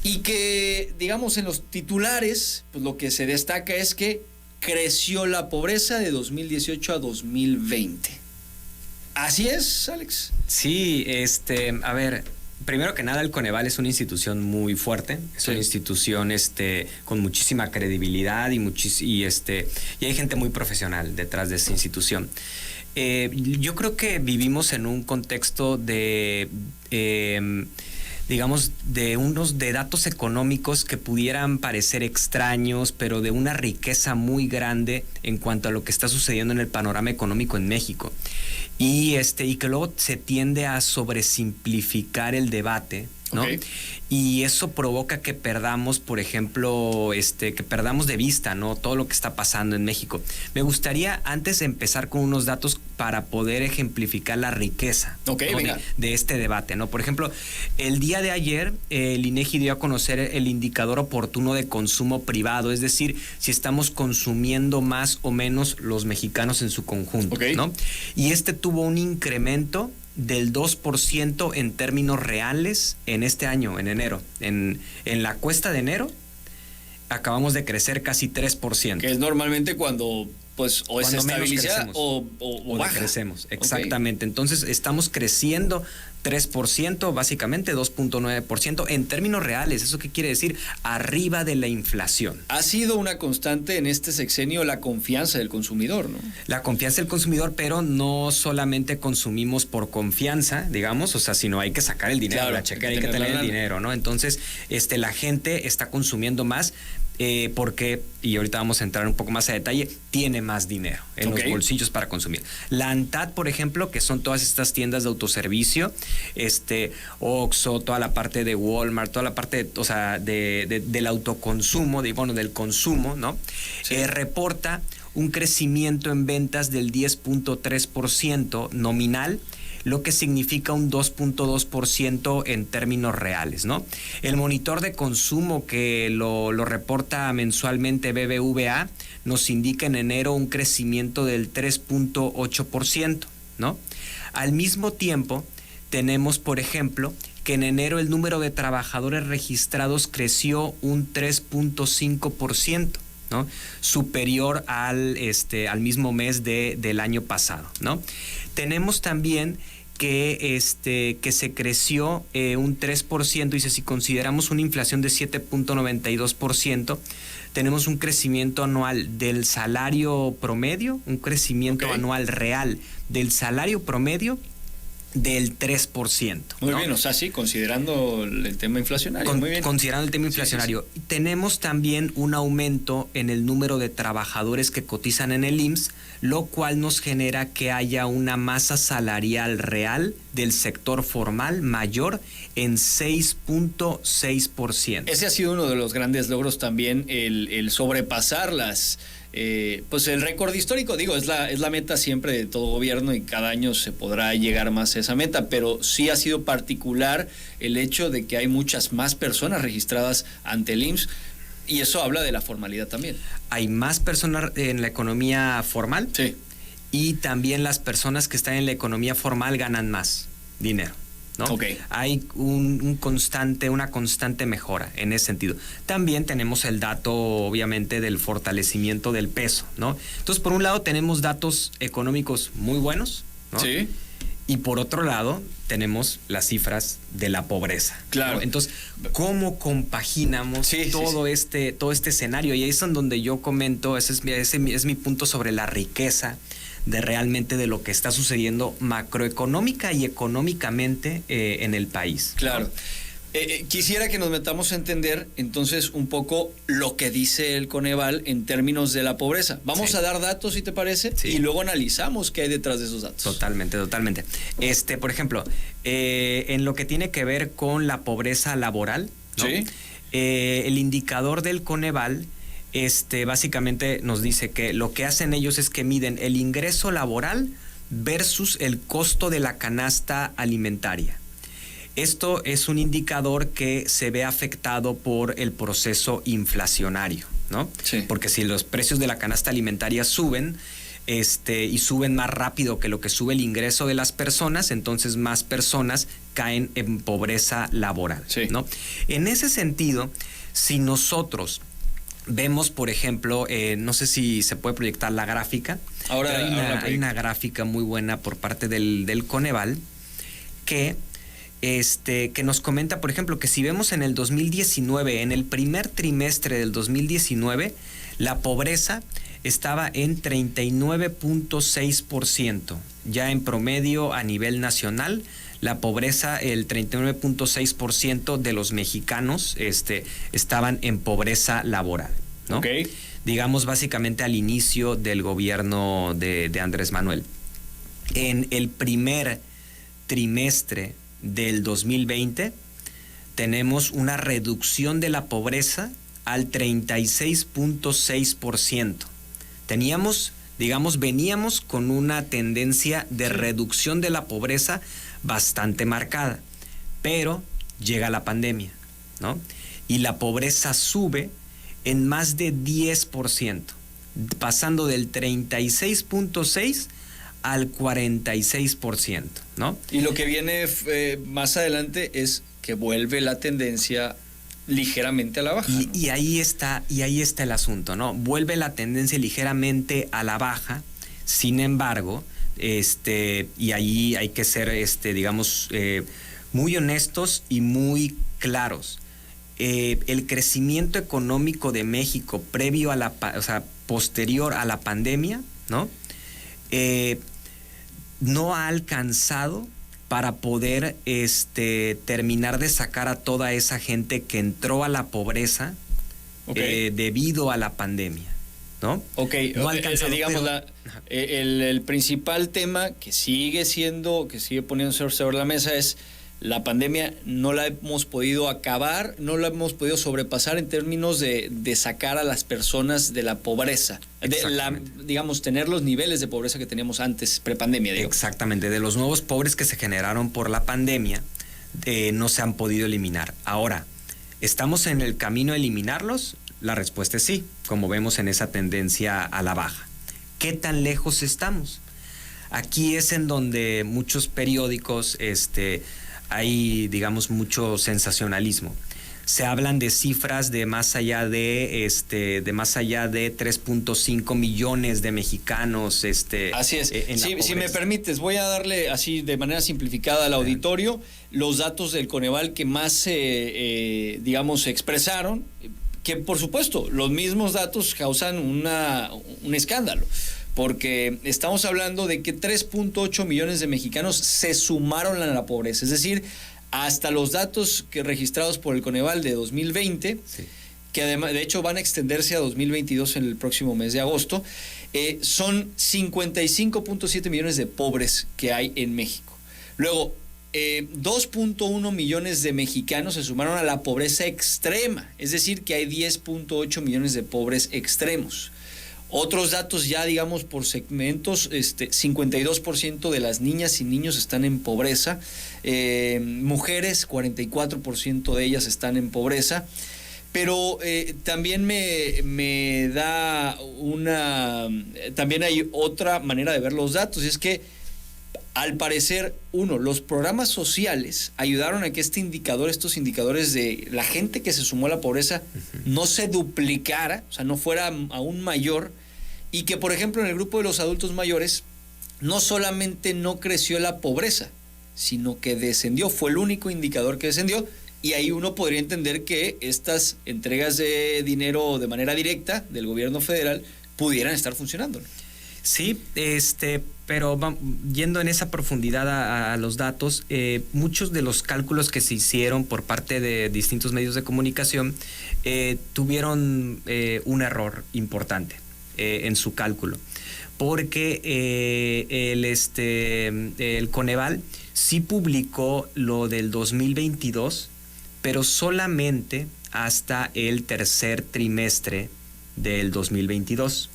Y que, digamos, en los titulares, pues lo que se destaca es que creció la pobreza de 2018 a 2020. ¿Así es, Alex? Sí, a ver, primero que nada, el Coneval es una institución muy fuerte, es una institución con muchísima credibilidad y hay gente muy profesional detrás de esa institución. Yo creo que vivimos en un contexto de digamos, de datos económicos que pudieran parecer extraños, pero de una riqueza muy grande en cuanto a lo que está sucediendo en el panorama económico en México. Y que luego se tiende a sobresimplificar el debate, ¿no? Okay. Y eso provoca que perdamos, por ejemplo, que perdamos de vista, ¿no?, todo lo que está pasando en México. Me gustaría antes empezar con unos datos para poder ejemplificar la riqueza, okay, ¿no?, de este debate, ¿no? Por ejemplo, el día de ayer el INEGI dio a conocer el indicador oportuno de consumo privado, es decir, si estamos consumiendo más o menos los mexicanos en su conjunto, okay, ¿no? Y tuvo un incremento del 2% en términos reales en este año, en enero. En la cuesta de enero acabamos de crecer casi 3%. Que es normalmente cuando pues o cuando se estabiliza o baja. Crecemos, exactamente. Okay. Entonces estamos creciendo 3%, básicamente 2.9% en términos reales. ¿Eso qué quiere decir? Arriba de la inflación. Ha sido una constante en este sexenio la confianza del consumidor, ¿no? La confianza del consumidor, pero no solamente consumimos por confianza, digamos, o sea, sino hay que sacar el dinero, claro, la chequera, hay que tener el dinero, ¿no? Entonces, la gente está consumiendo más porque, y ahorita vamos a entrar un poco más a detalle, tiene más dinero en los bolsillos para consumir. La ANTAD, por ejemplo, que son todas estas tiendas de autoservicio, Oxxo, toda la parte de Walmart, toda la parte, o sea, del autoconsumo, del consumo, ¿no? Sí. Reporta un crecimiento en ventas del 10.3% nominal, lo que significa un 2.2% en términos reales, ¿no? El monitor de consumo que lo reporta mensualmente BBVA nos indica en enero un crecimiento del 3.8%, ¿no? Al mismo tiempo, tenemos, por ejemplo, que en enero el número de trabajadores registrados creció un 3.5%. ¿no? Superior al mismo mes del año pasado, ¿no? Tenemos también que se creció un 3%, y si consideramos una inflación de 7.92%, tenemos un crecimiento anual del salario promedio, un crecimiento anual real del salario promedio del 3%. Muy bien, o sea, sí, considerando el tema inflacionario. Muy bien. Considerando el tema inflacionario. Sí. Tenemos también un aumento en el número de trabajadores que cotizan en el IMSS, lo cual nos genera que haya una masa salarial real del sector formal mayor en 6.6%. Ese ha sido uno de los grandes logros también, el sobrepasar pues el récord histórico. Digo, es la meta siempre de todo gobierno y cada año se podrá llegar más a esa meta, pero sí ha sido particular el hecho de que hay muchas más personas registradas ante el IMSS, y eso habla de la formalidad también. Hay más personas en la economía formal, sí, y también las personas que están en la economía formal ganan más dinero, ¿no? Okay. Hay una constante mejora en ese sentido. También tenemos el dato, obviamente, del fortalecimiento del peso, ¿no? Entonces, por un lado tenemos datos económicos muy buenos, ¿no? Sí. Y por otro lado tenemos las cifras de la pobreza. Claro. ¿no? Entonces, ¿cómo compaginamos todo este escenario? Y ahí es en donde yo comento, ese es mi punto sobre la riqueza de realmente de lo que está sucediendo macroeconómica y económicamente en el país. Claro. Quisiera que nos metamos a entender entonces un poco lo que dice el Coneval en términos de la pobreza. Vamos a dar datos, si te parece, y luego analizamos qué hay detrás de esos datos. Totalmente. Por ejemplo, en lo que tiene que ver con la pobreza laboral, ¿no? Sí. El indicador del Coneval básicamente nos dice que lo que hacen ellos es que miden el ingreso laboral versus el costo de la canasta alimentaria. Esto es un indicador que se ve afectado por el proceso inflacionario, ¿no? Sí. Porque si los precios de la canasta alimentaria suben, y suben más rápido que lo que sube el ingreso de las personas, entonces más personas caen en pobreza laboral, ¿no? En ese sentido, si nosotros vemos, por ejemplo, no sé si se puede proyectar la gráfica. Hay una gráfica muy buena por parte del Coneval que nos comenta, por ejemplo, que si vemos en el 2019, en el primer trimestre del 2019, la pobreza estaba en 39.6%. Ya en promedio a nivel nacional, la pobreza, el 39.6% de los mexicanos estaban en pobreza laboral, ¿no? Okay. Digamos básicamente al inicio del gobierno de Andrés Manuel. En el primer trimestre del 2020 tenemos una reducción de la pobreza al 36.6%. Veníamos con una tendencia de reducción de la pobreza bastante marcada, pero llega la pandemia, ¿no? Y la pobreza sube en más de 10%, pasando del 36.6% al 46%, ¿no? Y lo que viene más adelante es que vuelve la tendencia ligeramente a la baja, ¿no? Y ahí está el asunto, ¿no? Vuelve la tendencia ligeramente a la baja. Sin embargo, y ahí hay que ser, muy honestos y muy claros. El crecimiento económico de México previo a posterior a la pandemia, ¿no? No ha alcanzado para poder terminar de sacar a toda esa gente que entró a la pobreza debido a la pandemia, ¿no? No ha alcanzado, digamos, el principal tema que sigue poniéndose sobre la mesa es la pandemia. No la hemos podido acabar, no la hemos podido sobrepasar en términos de sacar a las personas de la pobreza, tener los niveles de pobreza que teníamos antes, prepandemia, digamos. Exactamente, de los nuevos pobres que se generaron por la pandemia, no se han podido eliminar. Ahora, ¿estamos en el camino a eliminarlos? La respuesta es sí, como vemos en esa tendencia a la baja. ¿Qué tan lejos estamos? Aquí es en donde muchos periódicos hay, digamos, mucho sensacionalismo. Se hablan de cifras de más allá de 3.5 millones de mexicanos. Así es. Si me permites, voy a darle así de manera simplificada al auditorio los datos del Coneval que más se expresaron, que por supuesto los mismos datos causan un escándalo. Porque estamos hablando de que 3.8 millones de mexicanos se sumaron a la pobreza. Es decir, hasta los datos registrados por el Coneval de 2020, que además, de hecho, van a extenderse a 2022 en el próximo mes de agosto, son 55.7 millones de pobres que hay en México. Luego, 2.1 millones de mexicanos se sumaron a la pobreza extrema. Es decir, que hay 10.8 millones de pobres extremos. Otros datos ya, digamos, por segmentos, 52% de las niñas y niños están en pobreza, mujeres, 44% de ellas están en pobreza, pero también me da también hay otra manera de ver los datos, y es que al parecer, los programas sociales ayudaron a que estos indicadores de la gente que se sumó a la pobreza no se duplicara, o sea, no fuera aún mayor, y que, por ejemplo, en el grupo de los adultos mayores, no solamente no creció la pobreza, sino que descendió, fue el único indicador que descendió, y ahí uno podría entender que estas entregas de dinero de manera directa del gobierno federal pudieran estar funcionando, ¿no? Sí, pero yendo en esa profundidad a los datos, muchos de los cálculos que se hicieron por parte de distintos medios de comunicación tuvieron un error importante en su cálculo, porque el Coneval sí publicó lo del 2022, pero solamente hasta el tercer trimestre del 2022.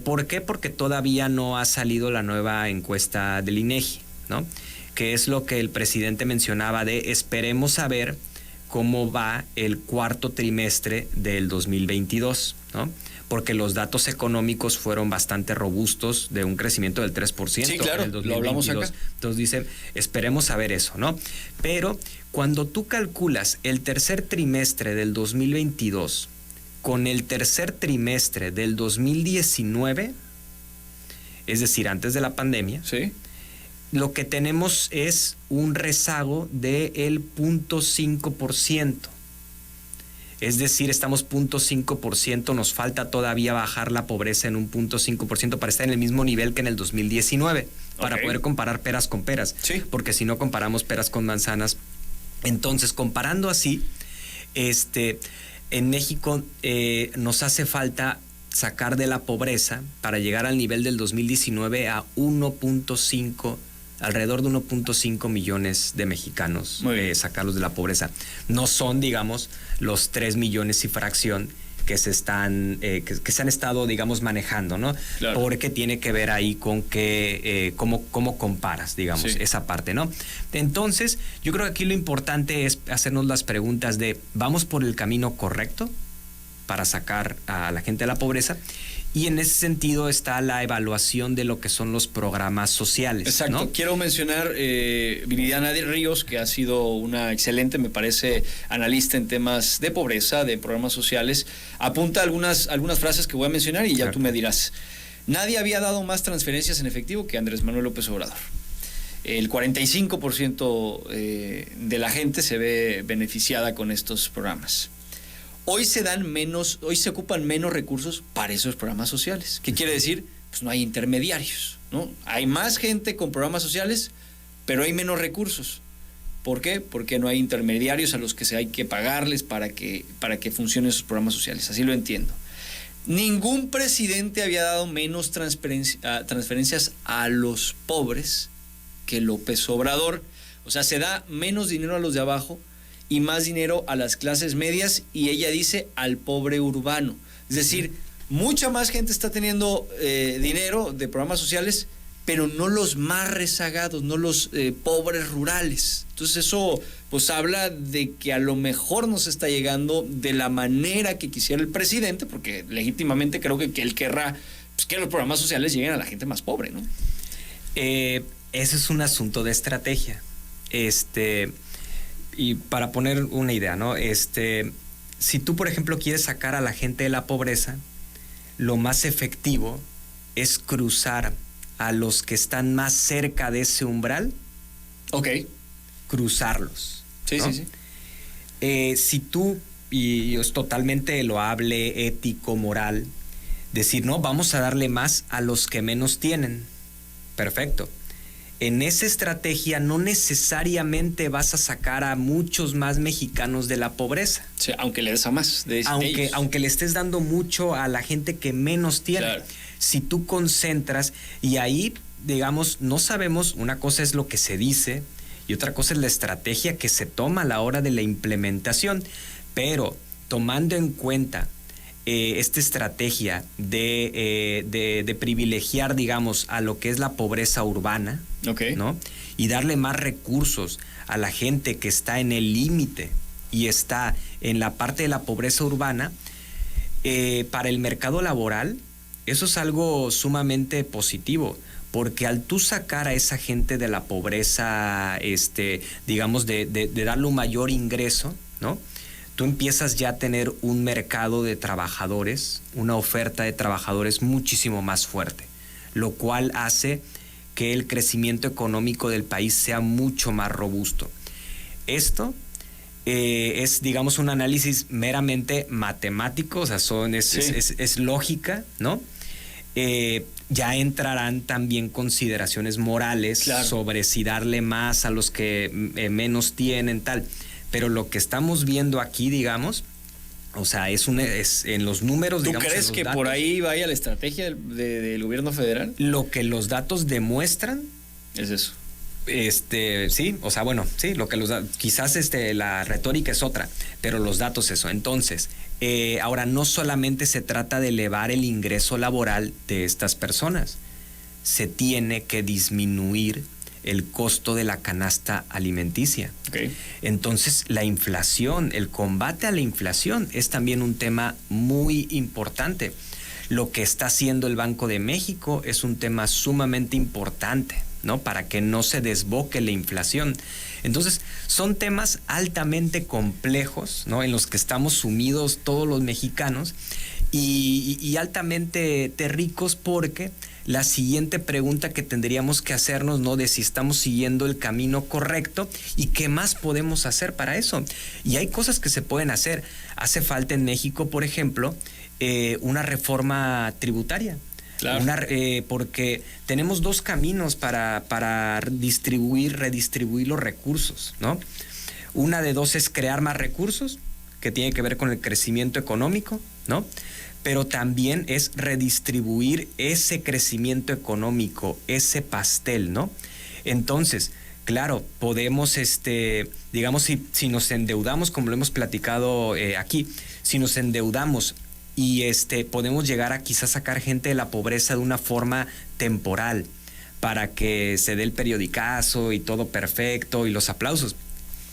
¿Por qué? Porque todavía no ha salido la nueva encuesta del INEGI, ¿no? Que es lo que el presidente mencionaba de esperemos a ver cómo va el cuarto trimestre del 2022, ¿no? Porque los datos económicos fueron bastante robustos, de un crecimiento del 3%. Sí, claro, en el 2022. lo hablamos acá. Entonces dicen, esperemos a ver eso, ¿no? Pero cuando tú calculas el tercer trimestre del 2022 con el tercer trimestre del 2019, es decir, antes de la pandemia, sí, lo que tenemos es un rezago del 0.5%. Es decir, estamos 0.5%, nos falta todavía bajar la pobreza en un 0.5% para estar en el mismo nivel que en el 2019, para poder comparar peras con peras. Sí. Porque si no comparamos peras con manzanas. Entonces, comparando así, en México nos hace falta sacar de la pobreza para llegar al nivel del 2019 a 1.5, alrededor de 1.5 millones de mexicanos, sacarlos de la pobreza. No son, digamos, los 3 millones y fracción que se están que se han estado, digamos, manejando, ¿no? Claro. Porque tiene que ver ahí con que cómo comparas, digamos, sí, esa parte, ¿no? Entonces, yo creo que aquí lo importante es hacernos las preguntas de, ¿vamos por el camino correcto para sacar a la gente de la pobreza? Y en ese sentido está la evaluación de lo que son los programas sociales. Exacto. ¿No? Quiero mencionar Viridiana de Ríos, que ha sido una excelente, me parece, analista en temas de pobreza, de programas sociales. Apunta algunas frases que voy a mencionar y ya claro, tú me dirás. Nadie había dado más transferencias en efectivo que Andrés Manuel López Obrador. El 45% de la gente se ve beneficiada con estos programas. Hoy se ocupan menos recursos para esos programas sociales. ¿Qué quiere decir? Pues no hay intermediarios, ¿no? Hay más gente con programas sociales, pero hay menos recursos. ¿Por qué? Porque no hay intermediarios a los que hay que pagarles para que funcionen esos programas sociales. Así lo entiendo. Ningún presidente había dado menos transferencias a los pobres que López Obrador. O sea, se da menos dinero a los de abajo y más dinero a las clases medias, y ella dice al pobre urbano. Es decir, mucha más gente está teniendo dinero de programas sociales, pero no los más rezagados, no los pobres rurales. Entonces eso pues habla de que a lo mejor nos está llegando de la manera que quisiera el presidente, porque legítimamente creo que él querrá pues, que los programas sociales lleguen a la gente más pobre, ¿no? Ese es un asunto de estrategia. Y para poner una idea, ¿no? Si tú, por ejemplo, quieres sacar a la gente de la pobreza, lo más efectivo es cruzar a los que están más cerca de ese umbral. Ok. Cruzarlos. Sí, ¿no? sí. Si tú, y es totalmente loable, ético, moral, decir, no, vamos a darle más a los que menos tienen. Perfecto. En esa estrategia no necesariamente vas a sacar a muchos más mexicanos de la pobreza. Sí, aunque le des a más de aunque le estés dando mucho a la gente que menos tiene. Claro. Si tú concentras, y ahí, digamos, no sabemos, una cosa es lo que se dice y otra cosa es la estrategia que se toma a la hora de la implementación. Pero tomando en cuenta esta estrategia de privilegiar, digamos, a lo que es la pobreza urbana, okay, ¿no? Y darle más recursos a la gente que está en el límite y está en la parte de la pobreza urbana, para el mercado laboral, eso es algo sumamente positivo, porque al tú sacar a esa gente de la pobreza, digamos, de darle un mayor ingreso, ¿no? Tú empiezas ya a tener un mercado de trabajadores, una oferta de trabajadores muchísimo más fuerte, lo cual hace que el crecimiento económico del país sea mucho más robusto. Esto es, digamos, un análisis meramente matemático, o sea, es lógica, ¿no? Ya entrarán también consideraciones morales, claro, sobre si darle más a los que menos tienen, tal. Pero lo que estamos viendo aquí, digamos, o sea, es en los números, ¿tú digamos, crees que datos, por ahí vaya la estrategia del gobierno federal? Lo que los datos demuestran es eso. Sí, o sea, bueno, sí, quizás la retórica es otra, pero los datos eso. Entonces, ahora no solamente se trata de elevar el ingreso laboral de estas personas, se tiene que disminuir el costo de la canasta alimenticia. Okay. Entonces, la inflación, el combate a la inflación es también un tema muy importante. Lo que está haciendo el Banco de México es un tema sumamente importante, ¿no? Para que no se desboque la inflación. Entonces, son temas altamente complejos, ¿no? En los que estamos sumidos todos los mexicanos y altamente ricos, porque la siguiente pregunta que tendríamos que hacernos, ¿no? De si estamos siguiendo el camino correcto y qué más podemos hacer para eso. Y hay cosas que se pueden hacer. Hace falta en México, por ejemplo, una reforma tributaria. Claro. Porque tenemos dos caminos para redistribuir los recursos, ¿no? Una de dos es crear más recursos, que tiene que ver con el crecimiento económico, ¿no? Pero también es redistribuir ese crecimiento económico, ese pastel, ¿no? Entonces, claro, podemos, digamos, si nos endeudamos, como lo hemos platicado aquí, si nos endeudamos y podemos llegar a quizás sacar gente de la pobreza de una forma temporal para que se dé el periodicazo y todo perfecto y los aplausos,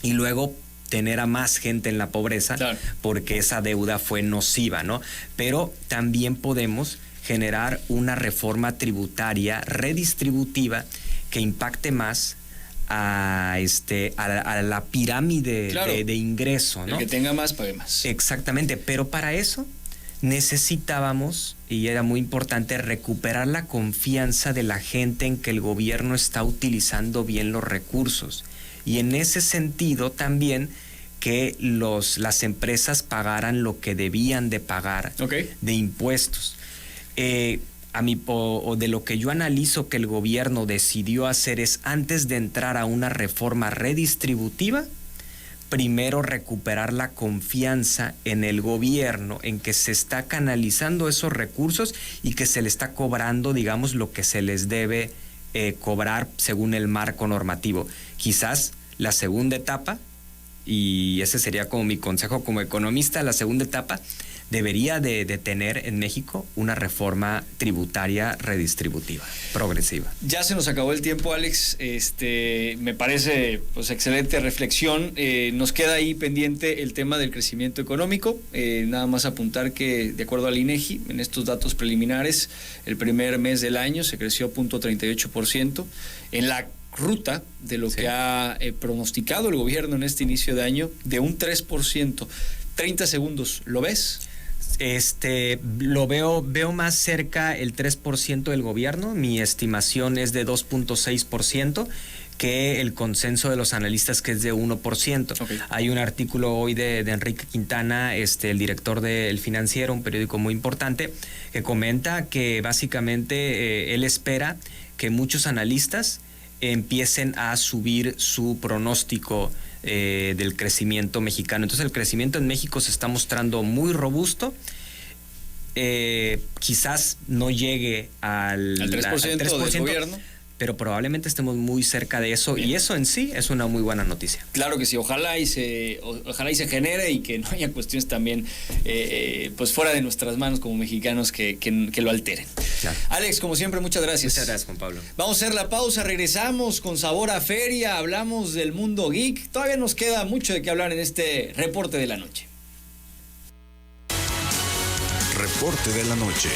y luego tener a más gente en la pobreza, claro, porque esa deuda fue nociva, ¿no? Pero también podemos generar una reforma tributaria redistributiva que impacte más a la pirámide, claro, de ingreso, ¿no? El que tenga más, pague más. Exactamente, pero para eso necesitábamos, y era muy importante, recuperar la confianza de la gente en que el gobierno está utilizando bien los recursos. Y en ese sentido también que las empresas pagaran lo que debían de pagar, okay, de impuestos. O de lo que yo analizo que el gobierno decidió hacer es, antes de entrar a una reforma redistributiva, primero recuperar la confianza en el gobierno, en que se está canalizando esos recursos y que se le está cobrando, digamos, lo que se les debe cobrar según el marco normativo. Quizás la segunda etapa, y ese sería como mi consejo como economista, la segunda etapa debería de tener en México una reforma tributaria redistributiva, progresiva. Ya se nos acabó el tiempo, Alex. Me parece pues excelente reflexión. Nos queda ahí pendiente el tema del crecimiento económico. Nada más apuntar que, de acuerdo al INEGI, en estos datos preliminares, el primer mes del año se creció 0.38%. En la ruta de lo que ha pronosticado el gobierno en este inicio de año, de un 3%. 30 segundos, ¿lo ves? Lo veo más cerca el 3% del gobierno. Mi estimación es de 2.6%, que el consenso de los analistas, que es de 1%. Okay. Hay un artículo hoy de Enrique Quintana, el director de El Financiero, un periódico muy importante, que comenta que básicamente él espera que muchos analistas empiecen a subir su pronóstico del crecimiento mexicano. Entonces el crecimiento en México se está mostrando muy robusto. Quizás no llegue al 3%, del gobierno, pero probablemente estemos muy cerca de eso. Bien. Y eso en sí es una muy buena noticia. Claro que sí, ojalá y se genere, y que no haya cuestiones también pues fuera de nuestras manos como mexicanos que lo alteren. Claro. Alex, como siempre, muchas gracias. Muchas gracias, Juan Pablo. Vamos a hacer la pausa, regresamos con sabor a feria, hablamos del mundo geek. Todavía nos queda mucho de qué hablar en este reporte de la noche. Reporte de la noche.